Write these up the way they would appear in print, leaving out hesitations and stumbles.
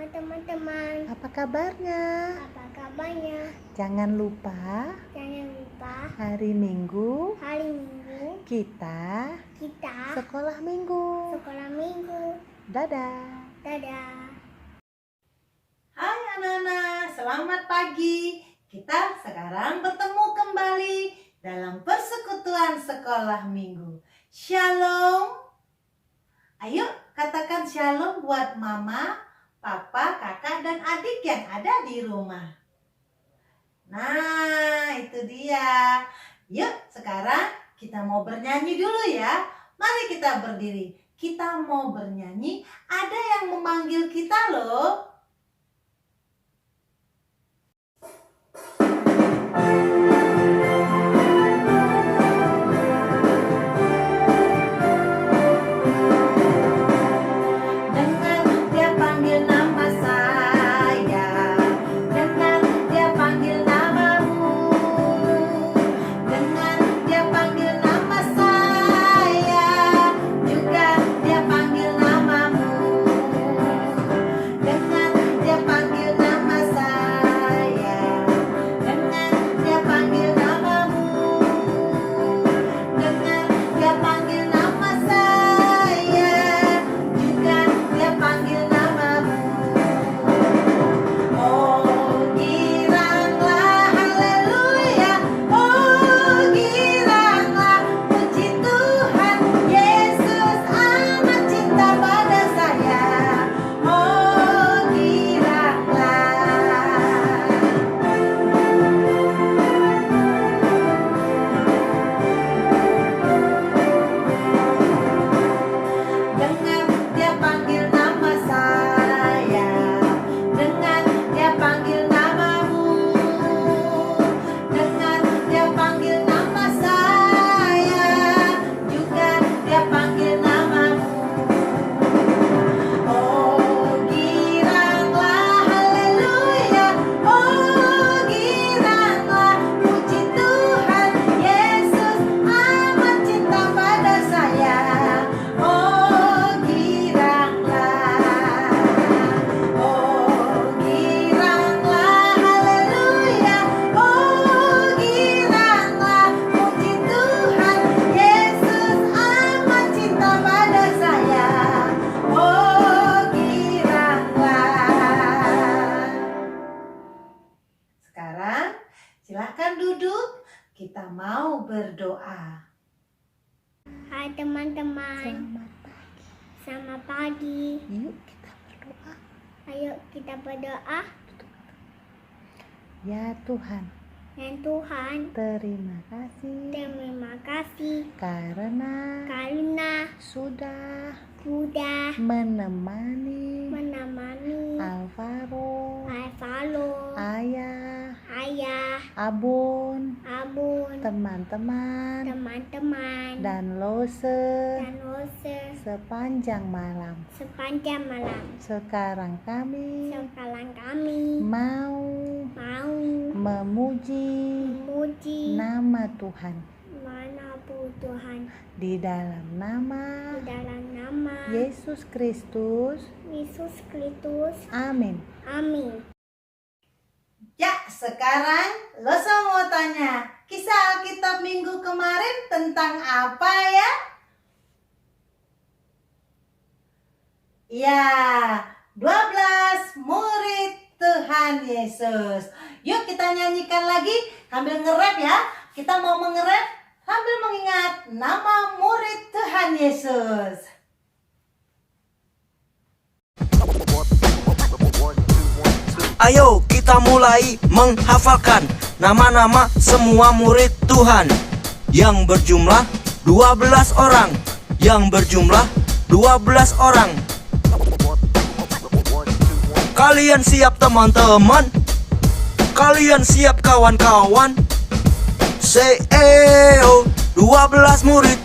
Hai teman-teman, Apa kabarnya? apa kabarnya? Jangan lupa Jangan lupa hari Minggu hari Minggu kita kita sekolah Minggu. sekolah Minggu. Dadah. Dadah. Hai anak-anak, selamat pagi. Kita sekarang bertemu kembali dalam persekutuan sekolah minggu. Shalom. Ayo katakan shalom buat mama, papa, kakak, dan adik yang ada di rumah. Nah, itu dia. Yuk, sekarang kita mau bernyanyi dulu ya. Mari kita berdiri. Kita mau bernyanyi, ada yang memanggil kita loh. Dengar dia panggil nama saya, dengar dia panggil namamu, dengar dia panggil nama saya, juga dia panggil namamu, dengar dia panggil nama saya, dengar dia panggil namamu, dengar dia panggil nama saya, juga dia panggil namamu. Oh giranglah haleluya, oh giranglah puji Tuhan, Yesus amat cinta pada saya. Oh giranglah. Dengar dia panggil nama saya, dengar dia panggil namamu, dengar dia panggil nama saya, juga dia panggil namamu. Oh giranglah haleluya, oh giranglah puji Tuhan, Yesus amat cinta pada saya. Oh giranglah, oh giranglah haleluya, oh giranglah puji Tuhan, Yesus amat cinta pada saya. Oh giranglah. Sekarang silakan duduk, kita mau berdoa. Hai teman-teman, Selamat pagi. selamat pagi. Yuk kita berdoa. Ayo kita berdoa. Ya Tuhan, Dan Tuhan, terima kasih terima kasih karena karena sudah sudah menemani menemani Alvaro, Alvaro, Ayah, Ayah, Abun, Abun, teman-teman, teman-teman, dan Lose dan Rose sepanjang malam. sepanjang malam. Sekarang kami Sekarang kami mau mau memuji memuji nama Tuhan mana Tuhan di dalam nama di dalam nama Yesus Kristus. Yesus Kristus. Amin. Amin. Ya, sekarang Losa mau tanya, kisah Alkitab minggu kemarin tentang apa ya? Ya, 12 murid Tuhan Yesus. Yuk kita nyanyikan lagi sambil nge-rap ya. Kita mau menge-rap sambil mengingat nama murid Tuhan Yesus. Ayo kita mulai menghafalkan nama-nama semua murid Tuhan yang berjumlah 12 orang. Yang berjumlah 12 orang. Kalian siap teman-teman? Kalian siap kawan-kawan? Say eyo, 12 murid.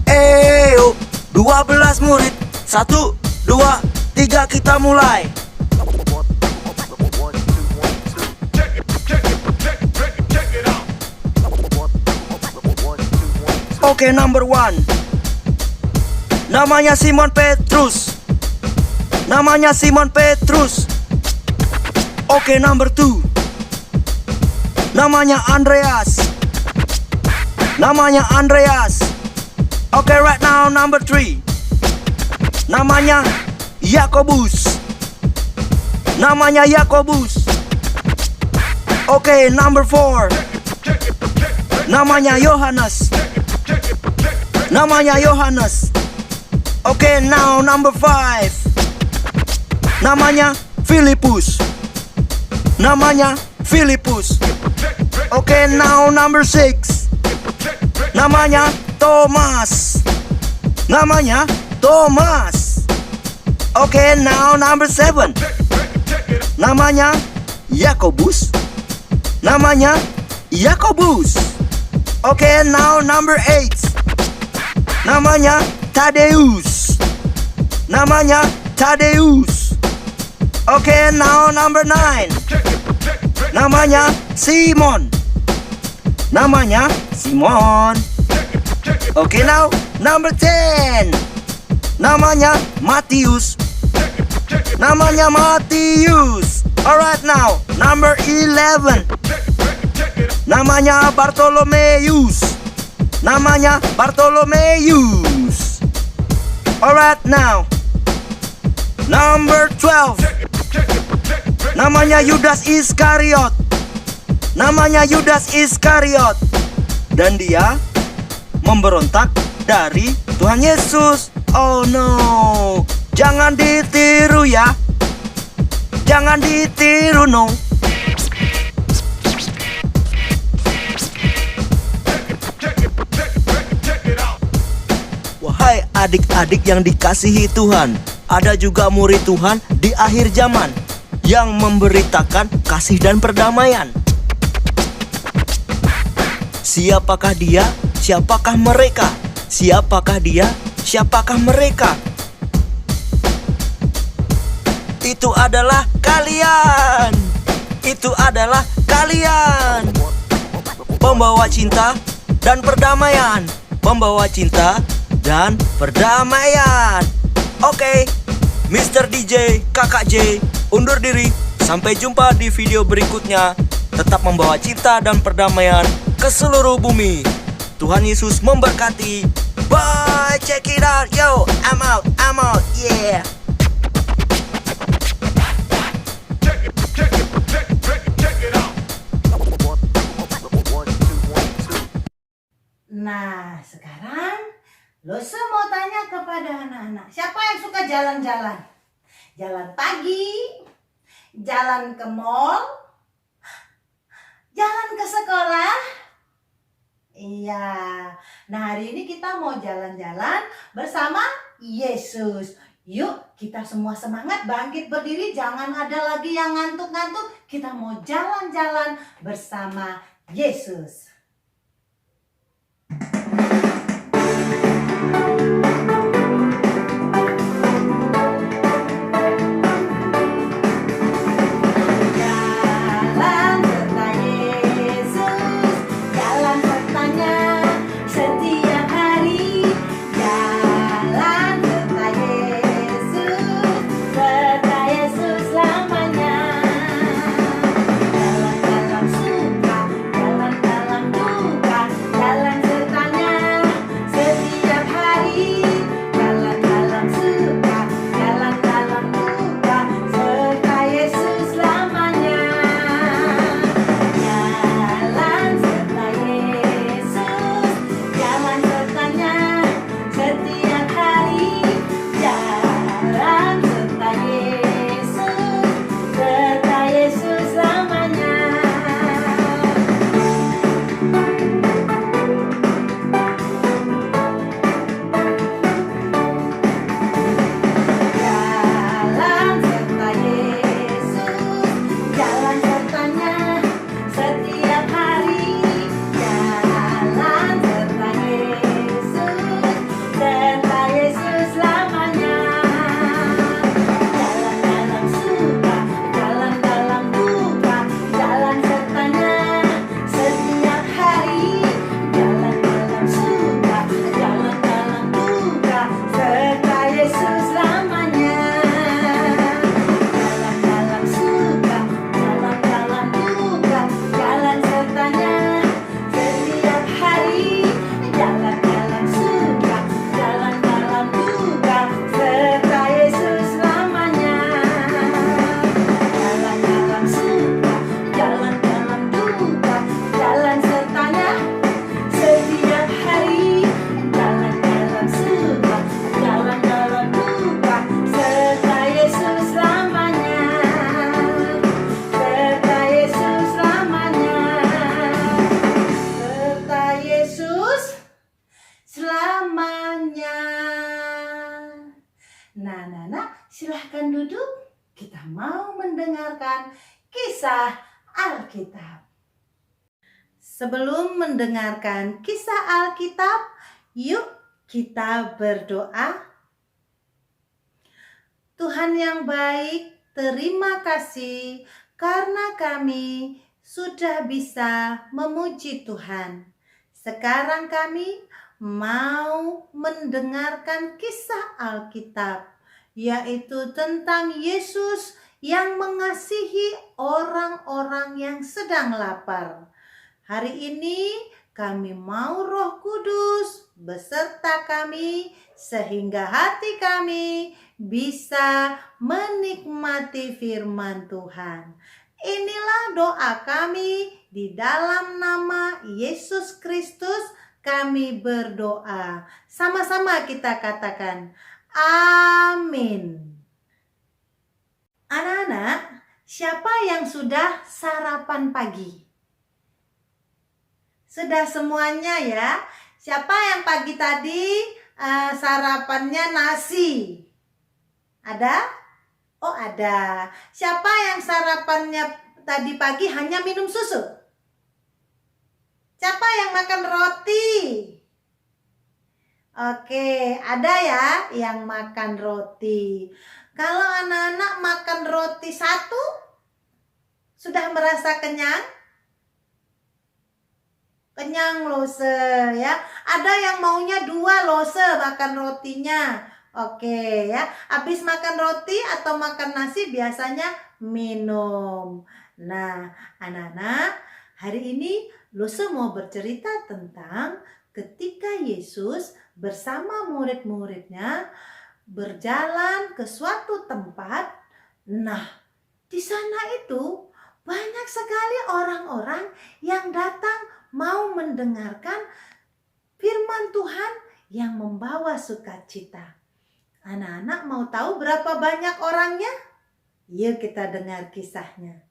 Eyo, 12 murid. 1, 2, 3 kita mulai. Oke, number one. Namanya Simon Petrus. Namanya Simon Petrus. Oke, number 2. Namanya Andreas. Namanya Andreas. Oke, right now number 3. Namanya Yakobus. Namanya Yakobus. Oke, number 4. Namanya Yohanes. Namanya Yohanes. Oke, now number 5. Namanya Filipus. Namanya Filipus. Oke, now number 6. Namanya Thomas. Namanya Thomas. Oke, now number 7. Namanya Yakobus. Namanya Yakobus. Oke, now number 8. Namanya Tadeus. Namanya Tadeus. Oke, now number 9. Namanya Simon. Namanya Simon. Oke, now number 10. Namanya Matius. Namanya Matius. Alright, now number 11. Namanya Bartolomeus. Namanya Bartolomeus. Alright, now number 12. Namanya Yudas Iskariot. Namanya Yudas Iskariot. Dan dia memberontak dari Tuhan Yesus. Oh no, jangan ditiru ya. Jangan ditiru, no. Wahai adik-adik yang dikasihi Tuhan, ada juga murid Tuhan di akhir zaman yang memberitakan kasih dan perdamaian. Siapakah dia? Siapakah mereka? Siapakah dia? Siapakah mereka? Itu adalah kalian. Itu adalah kalian. Pembawa cinta dan perdamaian. Pembawa cinta dan perdamaian. Oke, Mr. DJ, Kakak J, undur diri. Sampai jumpa di video berikutnya. Tetap membawa cinta dan perdamaian ke seluruh bumi. Tuhan Yesus memberkati. Bye, check it out. Yo, I'm out, yeah. Nah, sekarang lo semua tanya kepada anak-anak, siapa yang suka jalan-jalan? Jalan pagi, jalan ke mall, jalan ke sekolah? Iya. Nah, hari ini kita mau jalan-jalan bersama Yesus. Yuk, kita semua semangat, bangkit berdiri, jangan ada lagi yang ngantuk-ngantuk. Kita mau jalan-jalan bersama Yesus. Dalam kita mau mendengarkan kisah Alkitab. Sebelum mendengarkan kisah Alkitab, yuk kita berdoa. Tuhan yang baik, terima kasih karena kami sudah bisa memuji Tuhan. Sekarang kami mau mendengarkan kisah Alkitab, yaitu tentang Yesus yang mengasihi orang-orang yang sedang lapar. Hari ini kami mau Roh Kudus beserta kami sehingga hati kami bisa menikmati firman Tuhan. Inilah doa kami di dalam nama Yesus Kristus kami berdoa. Sama-sama kita katakan amin. Anak-anak, siapa yang sudah sarapan pagi? Sudah semuanya ya. Siapa yang pagi tadi sarapannya nasi? Ada? Oh ada. Siapa yang sarapannya tadi pagi hanya minum susu? Siapa yang makan roti? Oke, ada ya yang makan roti. Kalau anak-anak makan roti satu, sudah merasa kenyang? Kenyang lose ya. Ada yang maunya 2 lose makan rotinya. Oke ya. Habis makan roti atau makan nasi biasanya minum. Nah, anak-anak, hari ini Lose mau bercerita tentang ketika Yesus bersama murid-muridnya berjalan ke suatu tempat. Nah, di sana itu banyak sekali orang-orang yang datang mau mendengarkan firman Tuhan yang membawa sukacita. Anak-anak mau tahu berapa banyak orangnya? Yuk kita dengar kisahnya.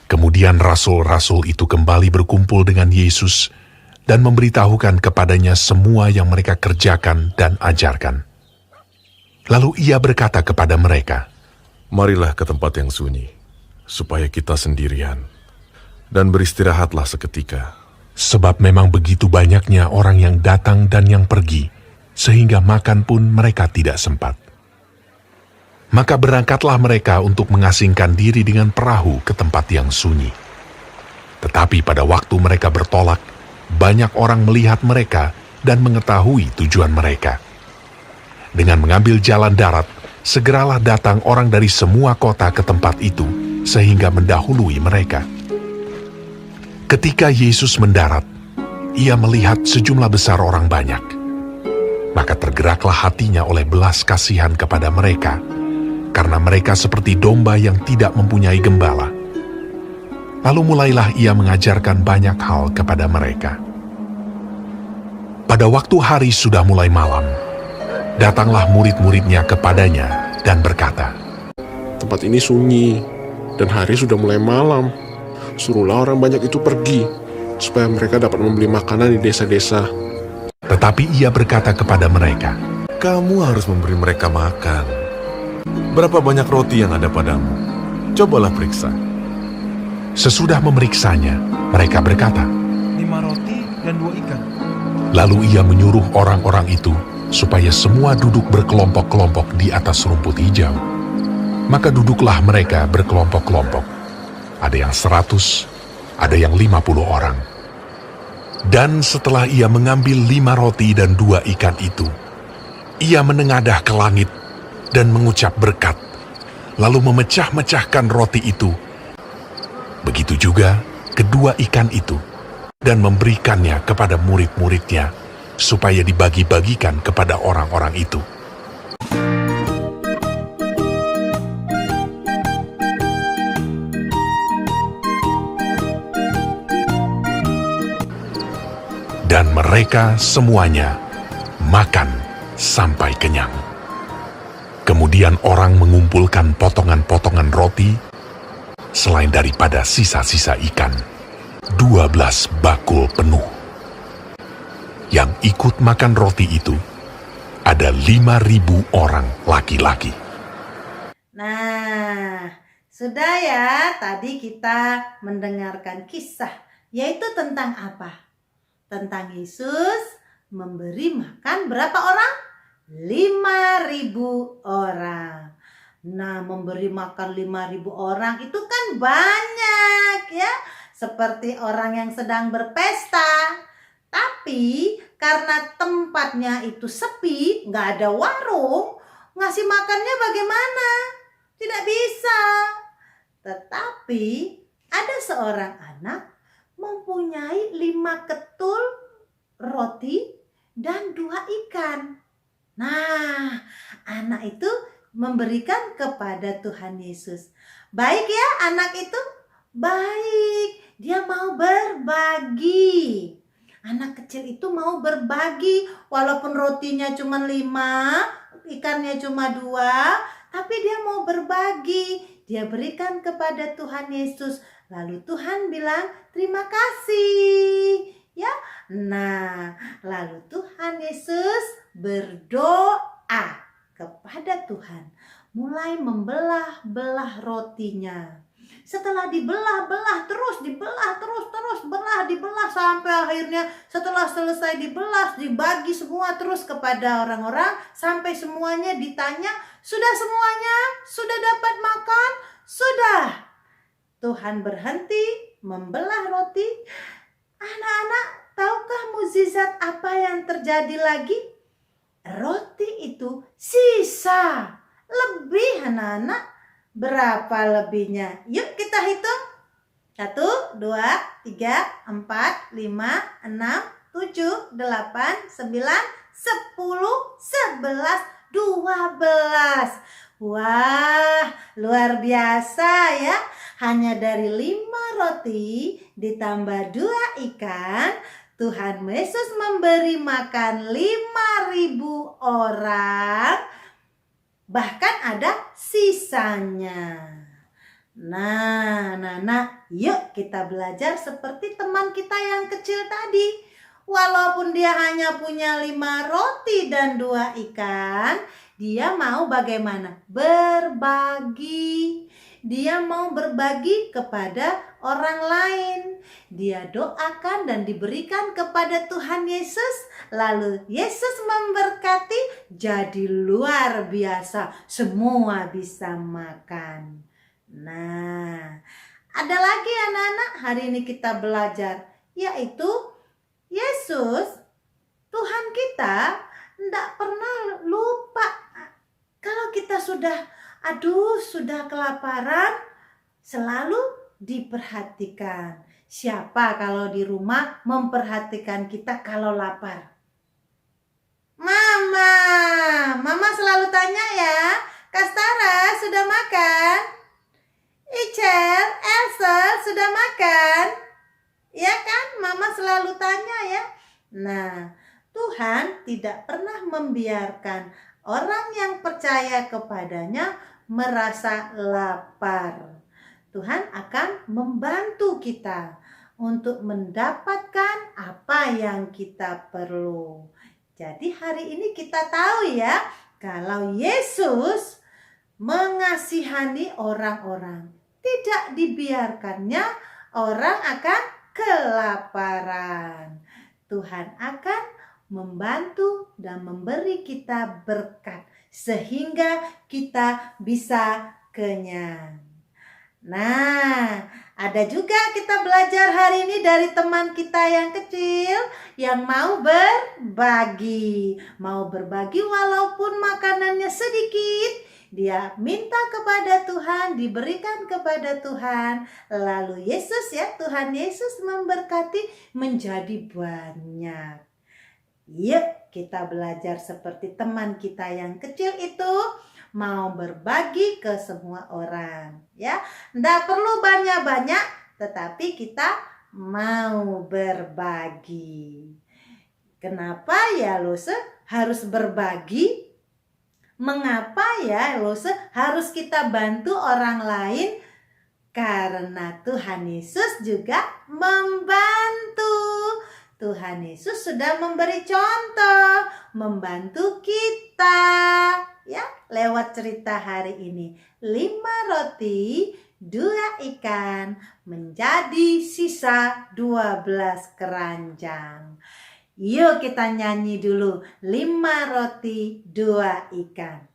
Kemudian rasul-rasul itu kembali berkumpul dengan Yesus dan memberitahukan kepadanya semua yang mereka kerjakan dan ajarkan. Lalu ia berkata kepada mereka, "Marilah ke tempat yang sunyi, supaya kita sendirian, dan beristirahatlah seketika." Sebab memang begitu banyaknya orang yang datang dan yang pergi, sehingga makan pun mereka tidak sempat. Maka berangkatlah mereka untuk mengasingkan diri dengan perahu ke tempat yang sunyi. Tetapi pada waktu mereka bertolak, banyak orang melihat mereka dan mengetahui tujuan mereka. Dengan mengambil jalan darat, segeralah datang orang dari semua kota ke tempat itu, sehingga mendahului mereka. Ketika Yesus mendarat, ia melihat sejumlah besar orang banyak. Maka tergeraklah hatinya oleh belas kasihan kepada mereka, karena mereka seperti domba yang tidak mempunyai gembala. Lalu mulailah ia mengajarkan banyak hal kepada mereka. Pada waktu hari sudah mulai malam, datanglah murid-muridnya kepadanya dan berkata, Tempat ini sunyi, dan hari sudah mulai malam. Suruhlah orang banyak itu pergi, supaya mereka dapat membeli makanan di desa-desa. tetapi ia berkata kepada mereka, Kamu harus memberi mereka makan. Berapa banyak roti yang ada padamu? Cobalah periksa. sesudah memeriksanya, mereka berkata, 5 roti dan 2 ikan. lalu ia menyuruh orang-orang itu supaya semua duduk berkelompok-kelompok di atas rumput hijau. Maka duduklah mereka berkelompok-kelompok. Ada yang 100, ada yang 50 orang. Dan setelah ia mengambil 5 roti dan 2 ikan itu, ia menengadah ke langit dan mengucap berkat, lalu memecah-mecahkan roti itu. Begitu juga kedua ikan itu, dan memberikannya kepada murid-muridnya, supaya dibagi-bagikan kepada orang-orang itu. Dan mereka semuanya makan sampai kenyang. Kemudian orang mengumpulkan potongan-potongan roti, selain daripada sisa-sisa ikan, 12 bakul penuh. Yang ikut makan roti itu ada 5.000 orang laki-laki. Nah, sudah ya, tadi kita mendengarkan kisah, yaitu tentang apa? Tentang Yesus memberi makan berapa orang? 5.000 orang. Nah, memberi makan 5.000 orang itu kan banyak ya, seperti orang yang sedang berpesta. Tapi karena tempatnya itu sepi, nggak ada warung, ngasih makannya bagaimana? Tidak bisa. Tetapi ada seorang anak mempunyai 5 ketul roti dan 2 ikan. Nah, anak itu memberikan kepada Tuhan Yesus. Baik ya, anak itu baik. Dia mau berbagi. Anak kecil itu mau berbagi. Walaupun rotinya cuma 5, ikannya cuma 2, tapi dia mau berbagi. Dia berikan kepada Tuhan Yesus. Lalu Tuhan bilang, terima kasih. Ya, nah, lalu Tuhan Yesus berdoa kepada Tuhan, mulai membelah-belah rotinya. Setelah dibelah-belah terus, dibelah terus, dibelah sampai akhirnya setelah selesai dibelah, dibagi semua terus kepada orang-orang sampai semuanya ditanya, sudah semuanya? Sudah dapat makan? Sudah. Tuhan berhenti membelah roti. Anak-anak, tahukah mukjizat apa yang terjadi lagi? Roti itu sisa. Lebih anak-anak. Berapa lebihnya? Yuk kita hitung. 1, 2, 3, 4, 5, 6, 7, 8, 9, 10, 11, 12. Wah, luar biasa ya. Hanya dari 5 roti ditambah 2 ikan, Tuhan Yesus memberi makan 5.000 orang. Bahkan ada sisanya. Nah, yuk kita belajar seperti teman kita yang kecil tadi. Walaupun dia hanya punya 5 roti dan 2 ikan, dia mau bagaimana? Berbagi. Dia mau berbagi kepada orang lain. Dia doakan dan diberikan kepada Tuhan Yesus. Lalu Yesus memberkati, jadi luar biasa. Semua bisa makan. Nah, ada lagi anak-anak hari ini kita belajar, yaitu Yesus, Tuhan kita, tidak pernah lupa. Kalau kita sudah kelaparan, selalu diperhatikan. Siapa kalau di rumah memperhatikan kita kalau lapar? Mama selalu tanya ya, Kastara sudah makan? Icer, Elsa sudah makan? Ya kan, Mama selalu tanya ya. Nah, Tuhan tidak pernah membiarkan orang yang percaya kepadanya merasa lapar. Tuhan akan membantu kita untuk mendapatkan apa yang kita perlu. Jadi hari ini kita tahu ya, kalau Yesus mengasihani orang-orang, tidak dibiarkannya orang akan kelaparan. Tuhan akan membantu dan memberi kita berkat sehingga kita bisa kenyang. Nah, ada juga kita belajar hari ini dari teman kita yang kecil yang mau berbagi. Mau berbagi walaupun makanannya sedikit. Dia minta kepada Tuhan, diberikan kepada Tuhan. Lalu Tuhan Yesus memberkati menjadi banyak. Yuk kita belajar seperti teman kita yang kecil itu. Mau berbagi ke semua orang, ya. Nggak perlu banyak-banyak, tetapi kita mau berbagi. Kenapa ya Lose harus berbagi? Mengapa ya Lose harus kita bantu orang lain? Karena Tuhan Yesus juga membantu. Tuhan Yesus sudah memberi contoh, membantu kita. Ya, lewat cerita hari ini 5 roti 2 ikan menjadi sisa 12 keranjang. Yuk kita nyanyi dulu 5 roti 2 ikan.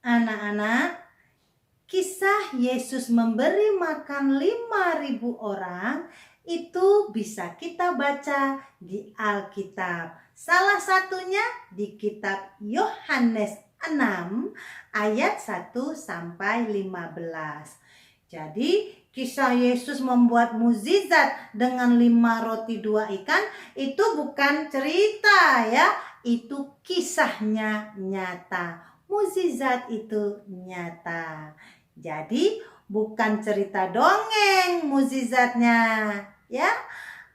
Anak-anak, kisah Yesus memberi makan 5.000 orang itu bisa kita baca di Alkitab. Salah satunya di kitab Yohanes 6 ayat 1 sampai 15. Jadi kisah Yesus membuat mukjizat dengan 5 roti 2 ikan itu bukan cerita ya, itu kisahnya nyata. Mukjizat itu nyata. Jadi bukan cerita dongeng mukjizatnya, ya.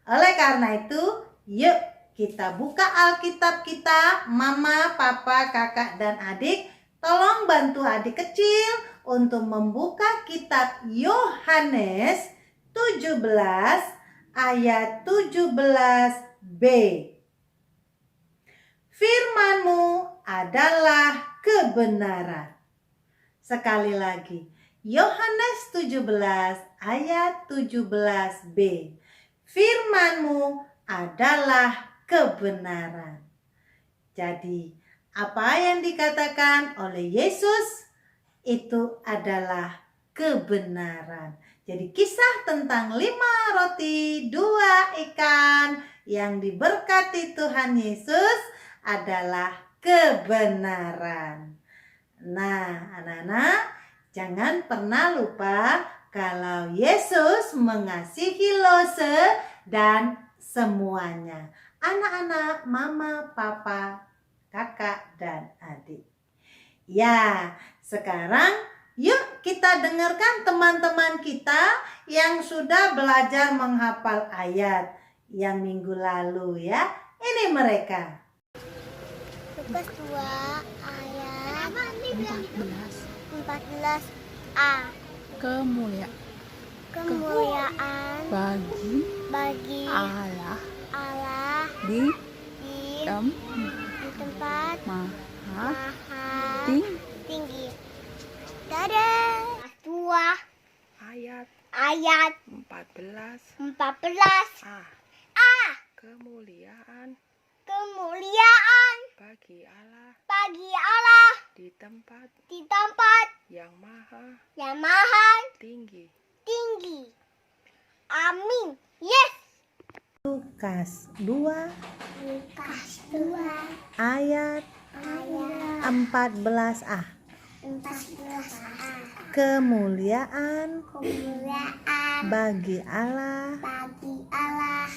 Oleh karena itu, yuk kita buka Alkitab kita, Mama, Papa, Kakak, dan adik. Tolong bantu adik kecil untuk membuka kitab Yohanes 17 ayat 17b. Firman-Mu adalah kebenaran. Sekali lagi, Yohanes 17 ayat 17b. Firman-Mu adalah kebenaran. Jadi, apa yang dikatakan oleh Yesus itu adalah kebenaran. Jadi kisah tentang 5 roti 2 ikan yang diberkati Tuhan Yesus adalah kebenaran. Nah, anak-anak, jangan pernah lupa kalau Yesus mengasihi Lose dan semuanya. Anak-anak, mama, papa, kakak, dan adik. Ya, sekarang yuk kita dengarkan teman-teman kita yang sudah belajar menghafal ayat yang minggu lalu ya. Ini mereka. Lukas 2 ayat 14a. Kemuliaan bagi Allah di tempat maha tinggi. Dadah. 2 ayat 14 a. Kemuliaan bagi Allah di tempat yang maha tinggi. Amin. Yes. Lukas 2 ayat 14a. Kemuliaan bagi Allah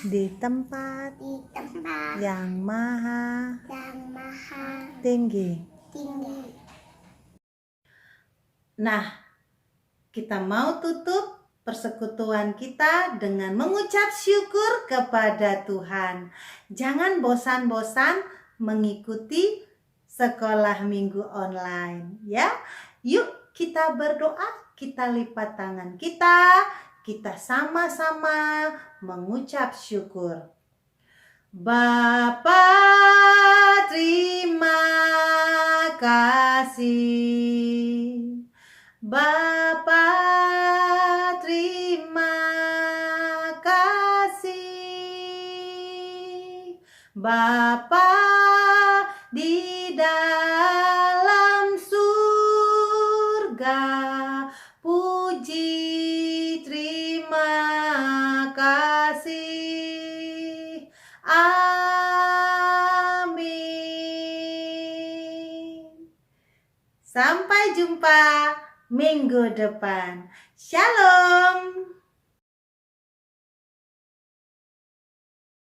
di tempat yang maha tinggi. Nah, kita mau tutup persekutuan kita dengan mengucap syukur kepada Tuhan. Jangan bosan-bosan mengikuti sekolah minggu online ya. Yuk kita berdoa, kita lipat tangan kita sama-sama mengucap syukur. Bapa, terima kasih. Bapa, terima kasih. Bapa di dalam surga, puji terima kasih. Amin. Sampai jumpa minggu depan. Shalom.